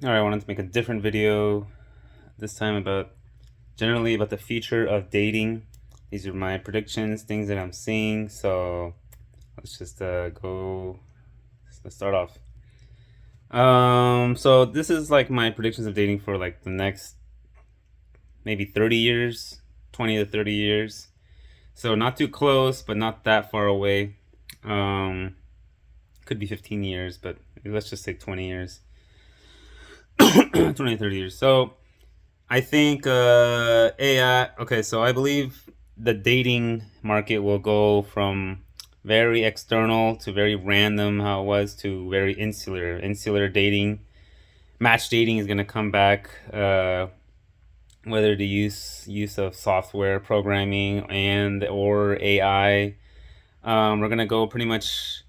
All right, I wanted to make a different video this time generally about the future of dating. These are my predictions, things that I'm seeing. So let's just go. Let's start off. So this is like my predictions of dating for like the next maybe 30 years, 20 to 30 years. So not too close, but not that far away. Um, could be 15 years, but let's just say 20 years, 20 to 30 years. So I think AI. Okay, so I believe the dating market will go from very external to very random, how it was, to very insular. Insular dating, match dating is gonna come back. Whether the use of software programming and or AI, we're gonna go pretty much.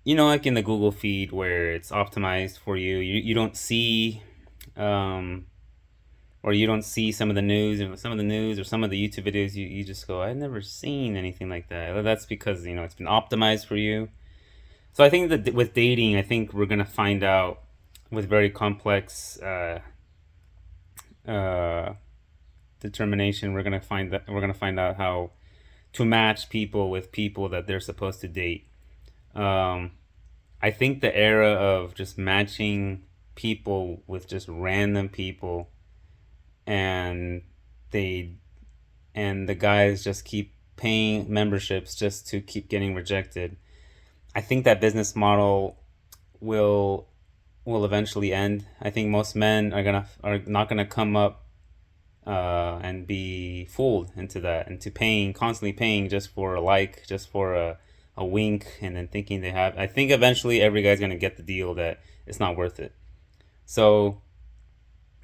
Like in the Google feed where it's optimized for you. You don't see um, or you don't see some of the news and some of the news or some of the YouTube videos, you just go, I've never seen anything like that. Well, that's because it's been optimized for you. So I think that with dating, I think we're gonna find out with very complex uh, determination. We're gonna find out how to match people with people that they're supposed to date. Um, I think the era of just matching people with just random people and they and the guys just keep paying memberships just to keep getting rejected. I think that business model will eventually end. I think most men are not gonna come up and be fooled into that, into paying, constantly paying just for a like, just for a wink, and then thinking they have. I think eventually every guy's gonna get the deal that it's not worth it. So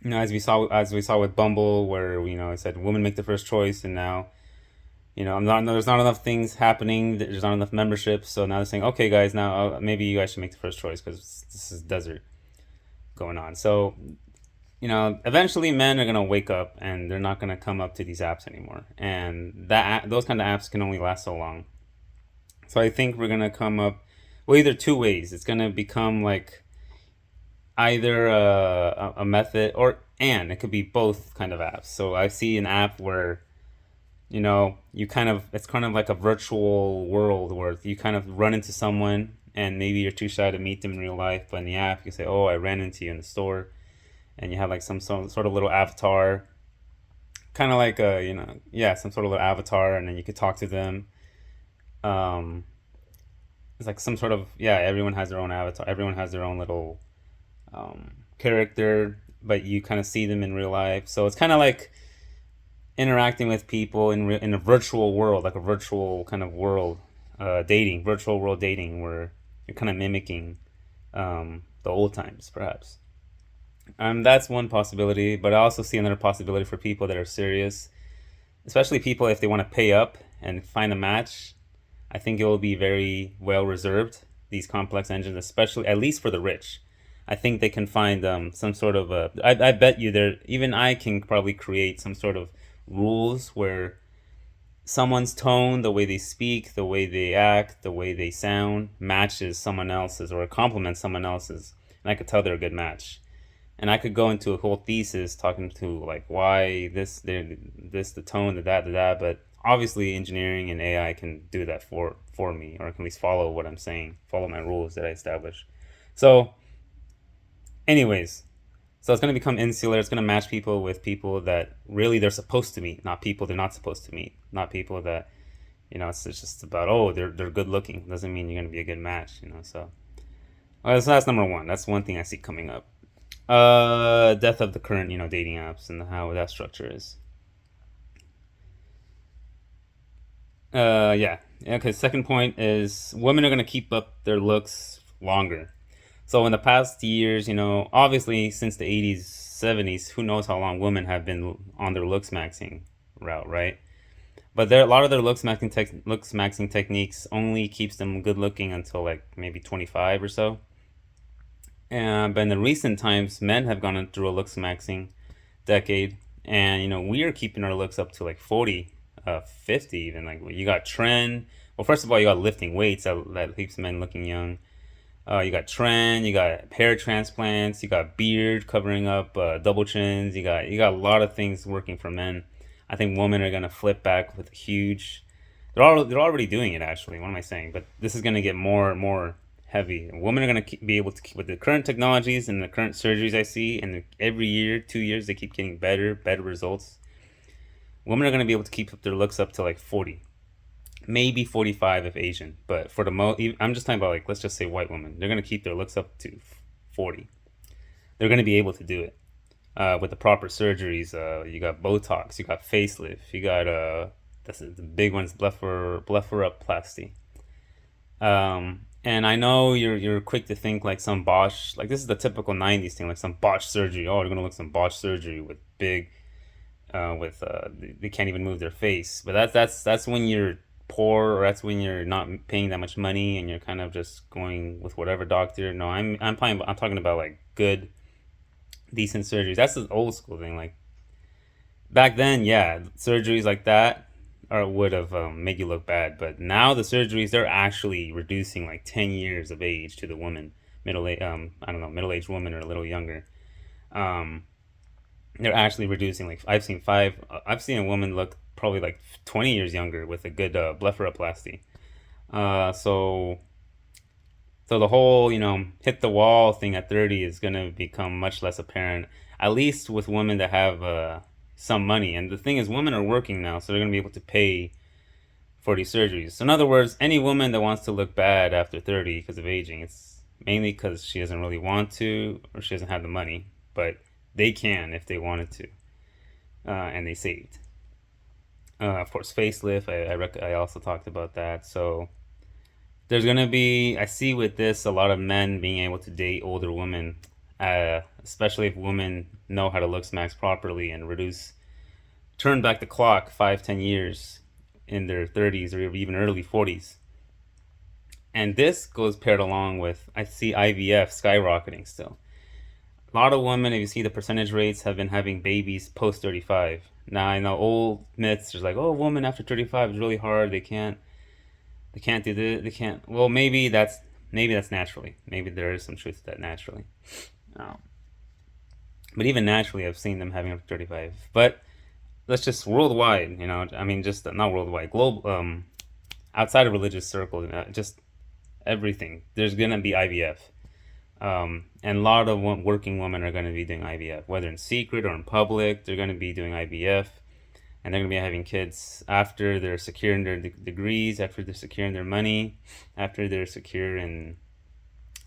as we saw with Bumble, where it said women make the first choice, and now there's not enough things happening. There's not enough memberships. So now they're saying, okay, guys, now maybe you guys should make the first choice because this is desert going on. So, eventually men are going to wake up and they're not going to come up to these apps anymore. And those kind of apps can only last so long. So I think we're going to come up, well, either two ways. It's going to become like either a method and it could be both kind of apps. So I see an app where it's kind of like a virtual world where you kind of run into someone and maybe you're too shy to meet them in real life, but in the app you say, oh, I ran into you in the store, and you have like some sort of little avatar, kind of like yeah, some sort of little avatar, and then you could talk to them. um it's like some sort of, yeah, everyone has their own avatar, everyone has their own little character, but you kind of see them in real life, so it's kind of like interacting with people in a virtual world, like a virtual kind of world, virtual world dating, where you're kind of mimicking the old times, perhaps. That's one possibility, but I also see another possibility for people that are serious, especially people if they want to pay up and find a match. I think it will be very well reserved. These complex engines, especially at least for the rich. I think they can find some sort of I bet you there. Even I can probably create some sort of rules where someone's tone, the way they speak, the way they act, the way they sound matches someone else's or complements someone else's, and I could tell they're a good match. And I could go into a whole thesis talking to like why the tone, the that, but obviously engineering and AI can do that for me, or can at least follow what I'm saying, follow my rules that I establish. So, anyways, so it's going to become insular. It's going to match people with people that really they're supposed to meet, not people they're not supposed to meet, not people that it's just about, oh, they're good looking. Doesn't mean you're going to be a good match. So, so that's number one. That's one thing I see coming up. Death of the current dating apps and how that structure is. Yeah. Okay. Second point is women are going to keep up their looks longer. So in the past years, obviously since the 80s, 70s, who knows how long women have been on their looks maxing route, right? But a lot of their looks maxing techniques only keeps them good looking until like maybe 25 or so. But in the recent times, men have gone through a looks maxing decade, and we are keeping our looks up to like 40, 50 even. Like you got trend. Well, first of all, you got lifting weights that keeps men looking young. You got trend, you got hair transplants, you got beard covering up double chins. You got a lot of things working for men. I think women are gonna flip back with a huge. They're already doing it actually. What am I saying? But this is gonna get more and more heavy. Women are gonna be able to keep, with the current technologies and the current surgeries I see, and every year, 2 years, they keep getting better results. Women are gonna be able to keep their looks up to like 40, maybe 45 if Asian. But for the most, I'm just talking about like let's just say white women. They're gonna keep their looks up to 40. They're gonna be able to do it with the proper surgeries. You got Botox, you got facelift, you got that's the big ones, blepharoplasty. And I know you're quick to think like some botch, like this is the typical '90s thing, like some botch surgery. Oh, they're gonna look some botch surgery with big with they can't even move their face. But that's when you're poor, or that's when you're not paying that much money and you're kind of just going with whatever doctor. No, I'm talking about like good, decent surgeries. That's the old school thing. Like back then, yeah, surgeries like that or would have made you look bad. But now the surgeries, they're actually reducing like 10 years of age to the woman, middle age. I don't know, middle aged woman or a little younger. Um, they're actually reducing. Like I've seen a woman look probably like 20 years younger with a good blepharoplasty. So the whole hit the wall thing at 30 is gonna become much less apparent. At least with women that have some money. And the thing is, women are working now, so they're gonna be able to pay for these surgeries. So in other words, any woman that wants to look bad after 30 because of aging, it's mainly because she doesn't really want to or she doesn't have the money. But they can if they wanted to, and they saved. Of course, facelift. I also talked about that. So there's gonna be, I see with this a lot of men being able to date older women, especially if women know how to look smacks properly and turn back the clock 5-10 years in their 30s or even early 40s. And this goes paired along with, I see IVF skyrocketing still. A lot of women, if you see the percentage rates, have been having babies post 35. Now I know old myths. There's like, oh, a woman after 35 is really hard. They can't do this. They can't. Well, maybe that's naturally. Maybe there is some truth to that naturally. Um, but even naturally, I've seen them having up to 35. But let's just worldwide. I mean, just not worldwide, global. Outside of religious circles, just everything. There's gonna be IVF. And a lot of working women are going to be doing IVF, whether in secret or in public. They're going to be doing IVF, and they're going to be having kids after they're secure in their degrees, after they're secure in their money, after they're secure in,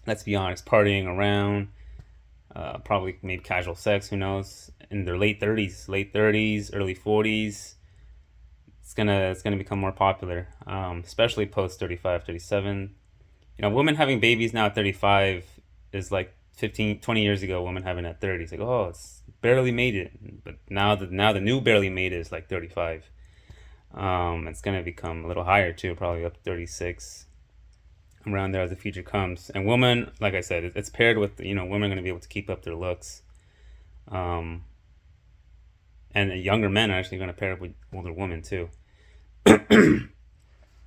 let's be honest, partying around, probably maybe casual sex. Who knows? In their late 30s, early 40s, it's gonna become more popular, especially post 35, 37. Women having babies now at 35 is like 15, 20 years ago, women having at 30. It's like, oh, it's barely made it. But now the new barely made it is like 35. It's going to become a little higher too, probably up to 36, around there as the future comes. And women, like I said, it's paired with, women are going to be able to keep up their looks. Um, and younger men are actually going to pair up with older women too.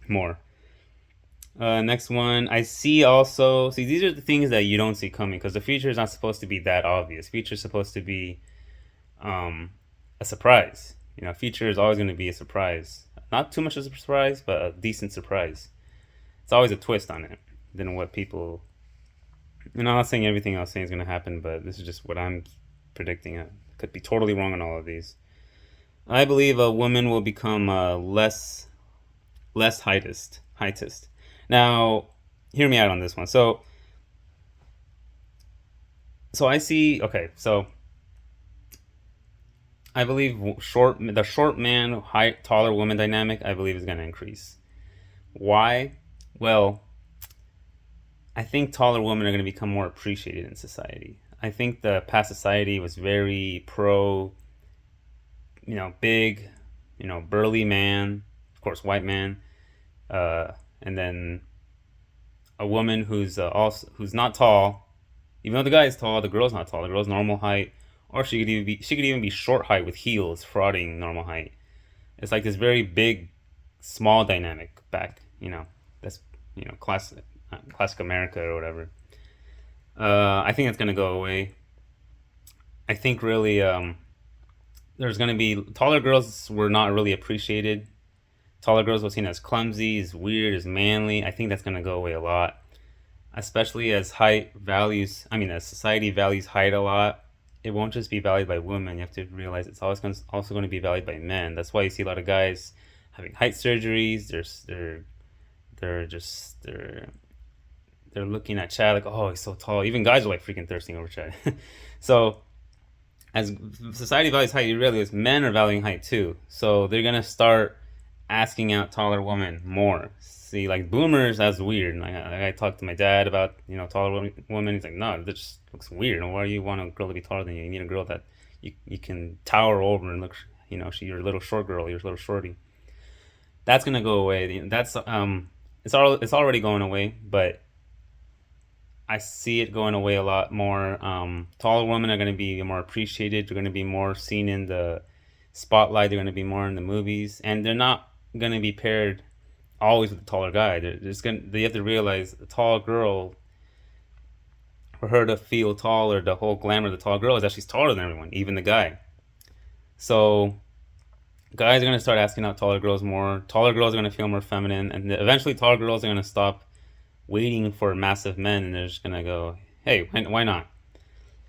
More. Next one, I see also. See, these are the things that you don't see coming because the future is not supposed to be that obvious. Future is supposed to be a surprise. Future is always going to be a surprise. Not too much of a surprise, but a decent surprise. It's always a twist on it than what people. I'm not saying everything I was saying is going to happen, but this is just what I'm predicting. I could be totally wrong on all of these. I believe a woman will become less heightist. Now, hear me out on this one. So I see. Okay, so I believe the short man, taller woman dynamic. I believe is going to increase. Why? Well, I think taller women are going to become more appreciated in society. I think the past society was very pro, big, burly man, of course, white man, and then a woman who's not tall. Even though the guy is tall, the girl's not tall. The girl's normal height, or she could even be short height with heels, frauding normal height. It's like this very big, small dynamic back. That's classic America or whatever. I think it's gonna go away. I think really there's gonna be taller girls were not really appreciated. Taller girls were seen as clumsy, as weird, as manly. I think that's gonna go away a lot, especially as height values. I mean, as society values height a lot. It won't just be valued by women. You have to realize it's always also going to be valued by men. That's why you see a lot of guys having height surgeries. They're just they're looking at Chad like, oh, he's so tall. Even guys are like freaking thirsting over Chad. So as society values height, you realize men are valuing height too. So they're gonna start asking out taller women more. See, like boomers, that's weird. I talked to my dad about taller women. He's like, no, that just looks weird. And why do you want a girl to be taller than you? You need a girl that you can tower over and look. You're a little short girl. You're a little shorty. That's gonna go away. It's already going away, but I see it going away a lot more. Taller women are going to be more appreciated. They're going to be more seen in the spotlight. They're going to be more in the movies, and they're not going to be paired always with a taller guy. They have to realize a tall girl, for her to feel taller, the whole glamour of the tall girl is that she's taller than everyone, even the guy. So guys are going to start asking out taller girls more. Taller girls are going to feel more feminine, and eventually taller girls are going to stop waiting for massive men, and they're just going to go, hey, why not?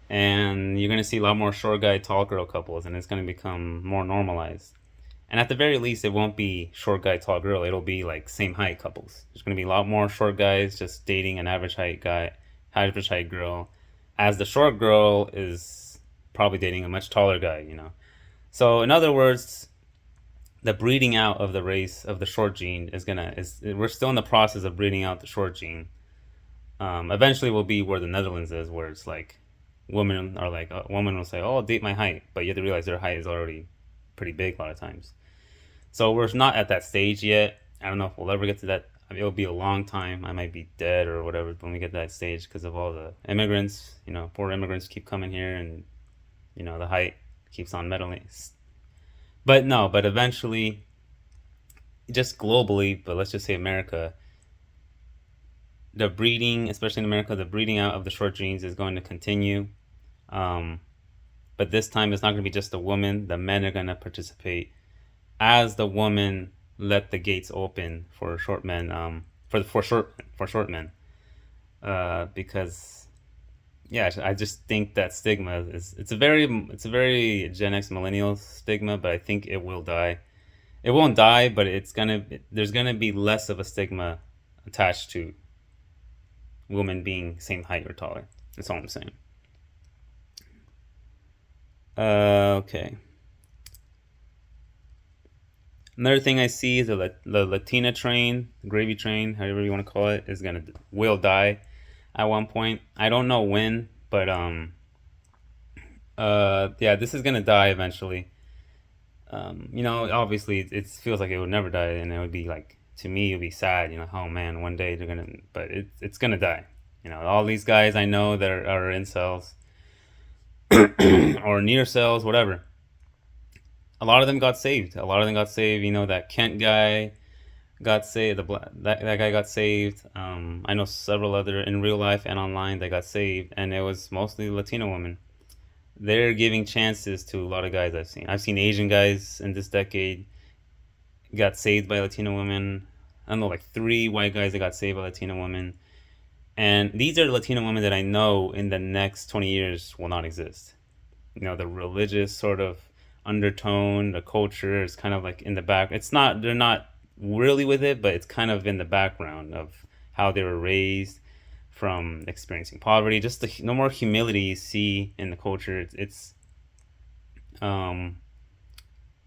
And you're going to see a lot more short guy, tall girl couples, and it's going to become more normalized. And at the very least, it won't be short guy, tall girl. It'll be like same height couples. There's going to be a lot more short guys just dating an average height guy, average height girl, as the short girl is probably dating a much taller guy. So in other words, the breeding out of the race of the short gene is we're still in the process of breeding out the short gene. Eventually, will be where the Netherlands is, where it's like women are like a woman will say, "Oh, I'll date my height," but you have to realize their height is already pretty big a lot of times. So we're not at that stage yet. I don't know if we'll ever get to that. I mean, it'll be a long time. I might be dead or whatever when we get to that stage because of all the immigrants. Poor immigrants keep coming here, and the height keeps on meddling. But no, but eventually, just globally, but let's just say America, the breeding, especially in America, the breeding out of the short genes is going to continue. Um, but this time it's not going to be just the woman. The men are going to participate as the woman let the gates open for short men. For short men. Because yeah, I just think that stigma is it's a very Gen X millennial stigma, but I think it will die. It won't die, but there's gonna be less of a stigma attached to women being same height or taller. That's all I'm saying. Okay. Another thing I see is the Latina train, the gravy train, however you want to call it, will die at one point. I don't know when, but yeah, this is gonna die eventually. Obviously it feels like it would never die, and it would be like, to me, it would be sad. Oh man, one day they're gonna, but it's gonna die. All these guys I know that are incels or near cells, whatever. A lot of them got saved. A lot of them got saved. That Kent guy got saved. That guy got saved. I know several other in real life and online that got saved, and it was mostly Latino women. They're giving chances to a lot of guys I've seen. I've seen Asian guys in this decade got saved by Latino women. I don't know, like three white guys that got saved by Latino women. And these are Latino women that I know in the next 20 years will not exist. The religious sort of undertone, the culture is kind of like in the back. They're not really with it, but it's kind of in the background of how they were raised, from experiencing poverty, just no more humility you see in the culture. It's when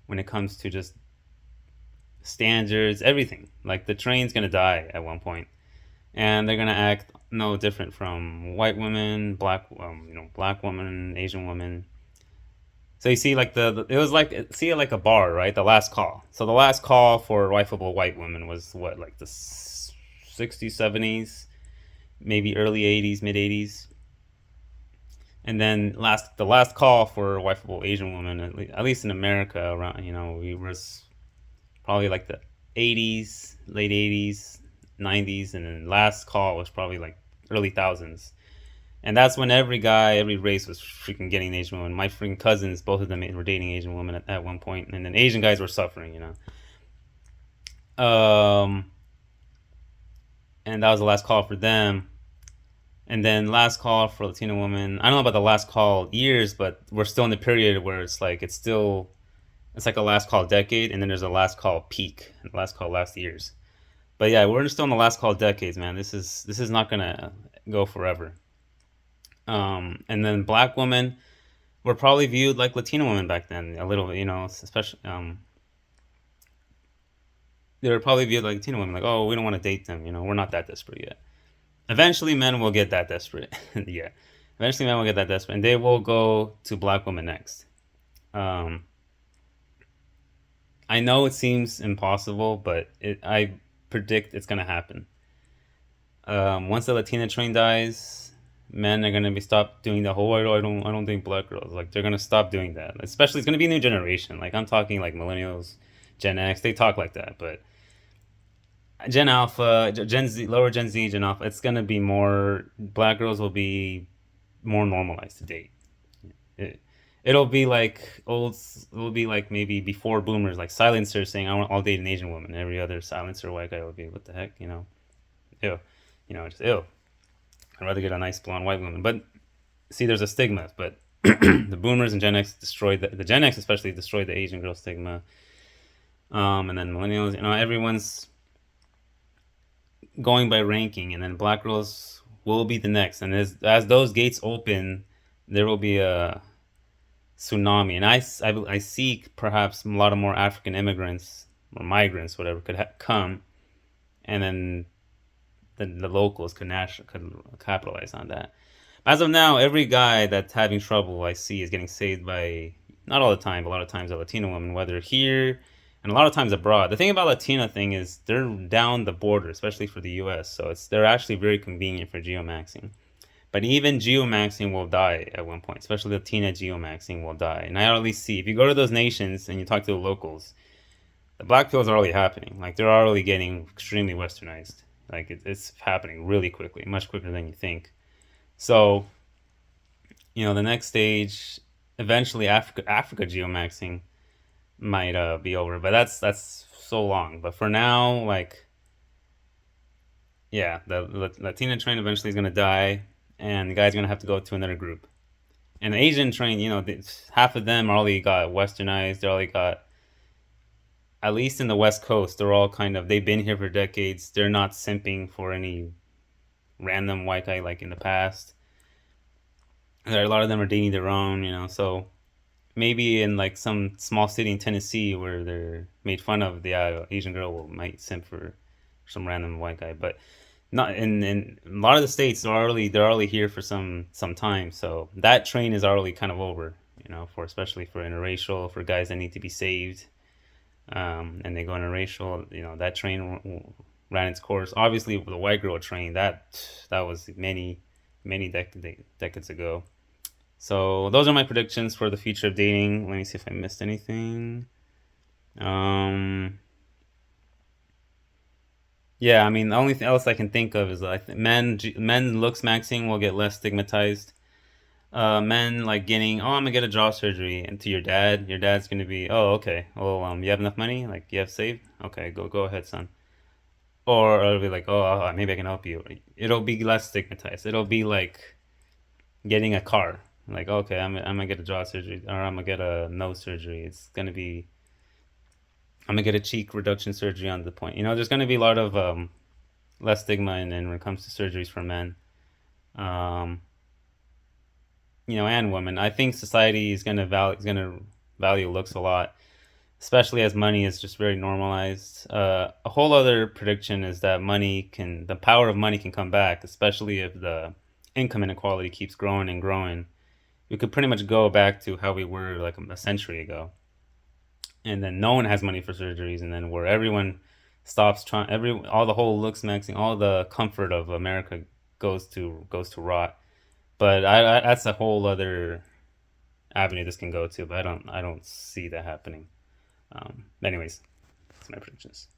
it comes to just standards, everything. Like the train's gonna die at one point, and they're gonna act no different from white women, black women, Asian women. So you see, like it was like, see it like a bar, right? The last call. So the last call for rifleable white women was what, like the 60s, 70s, maybe early 80s, mid 80s. And then the last call for wifeable Asian women, at least in America, around we was probably like the 80s, late 80s, 90s, and then last call was probably like early thousands. And that's when every guy, every race was freaking getting an Asian woman. My freaking cousins, both of them were dating Asian women at one point, and then Asian guys were suffering, and that was the last call for them. And then last call for Latino women. I don't know about the last call years, but we're still in the period where it's like it's like a last call decade, and then there's a last call peak, and the last call last years. But yeah, we're still in the last call decades, man. This is not gonna go forever. And then black women were probably viewed like Latino women back then, a little, especially they were probably viewed like Latino women, like, oh, we don't want to date them, we're not that desperate yet. Eventually, men will get that desperate. Yeah, eventually, men will get that desperate, and they will go to black women next. Um, I know it seems impossible, but I predict it's gonna happen. Once the Latina train dies, men are gonna be stop doing the whole I don't think black girls, like they're gonna stop doing that. Especially it's gonna be a new generation. Like I'm talking like millennials, Gen X. They talk like that, but Gen Alpha, Gen Z, lower Gen Z, Gen Alpha. It's gonna be more. Black girls will be more normalized to date. It, it'll be like old. It'll be like maybe before boomers, like silencers saying, I'll date an Asian woman." Every other silencer white guy will be, "What the heck?" Ew, just ew. I'd rather get a nice blonde white woman. But see, there's a stigma. But the boomers and Gen X destroyed the Gen X especially destroyed the Asian girl stigma. And then millennials, everyone's going by ranking, and then black girls will be the next. And as those gates open, there will be a tsunami. And I see perhaps a lot of more African immigrants or migrants, whatever, could come, and then the locals could capitalize on that. As of now, every guy that's having trouble I see is getting saved by, not all the time, but a lot of times a Latino woman, whether here and a lot of times abroad. The thing about Latina thing is they're down the border, especially for the U.S. So they're actually very convenient for geomaxing. But even geomaxing will die at one point, especially Latina geomaxing will die. And I already see, if you go to those nations and you talk to the locals, the black pills are already happening. Like they're already getting extremely westernized. Like it's happening really quickly, much quicker than you think. So, the next stage, eventually Africa geomaxing might be over, but that's so long. But for now, like, yeah, the Latina train eventually is gonna die, and the guy's gonna have to go to another group. And the Asian train, half of them are already got westernized. They already got, at least in the West Coast, they've been here for decades. They're not simping for any random white guy like in the past. A lot of them are dating their own, so maybe in like some small city in Tennessee where they're made fun of, the Asian girl might simp for some random white guy, but not in a lot of the states. They're already here for some time, so that train is already kind of over. For especially for interracial, for guys that need to be saved, and they go interracial. That train ran its course. Obviously, the white girl train that was many decades ago. So those are my predictions for the future of dating. Let me see if I missed anything. Um, yeah, I mean, the only thing else I can think of is like men looks maxing will get less stigmatized. Men like getting, oh, I'm gonna get a jaw surgery, and to your dad's gonna be, oh, okay, well, you have enough money, like you have saved, okay, go ahead, son. Or it'll be like, oh, maybe I can help you. It'll be less stigmatized. It'll be like getting a car. Like, okay, I'm gonna get a jaw surgery, or I'm gonna get a nose surgery. I'm gonna get a cheek reduction surgery on the point. There's gonna be a lot of less stigma, and when it comes to surgeries for men, um, and women. I think society is gonna value looks a lot, especially as money is just very normalized. A whole other prediction is that the power of money can come back, especially if the income inequality keeps growing and growing. We could pretty much go back to how we were like a century ago, and then no one has money for surgeries, and then where everyone stops trying, all the whole looks maxing, all the comfort of America goes to rot. But that's a whole other avenue this can go to, but I don't see that happening. Anyways, that's my predictions.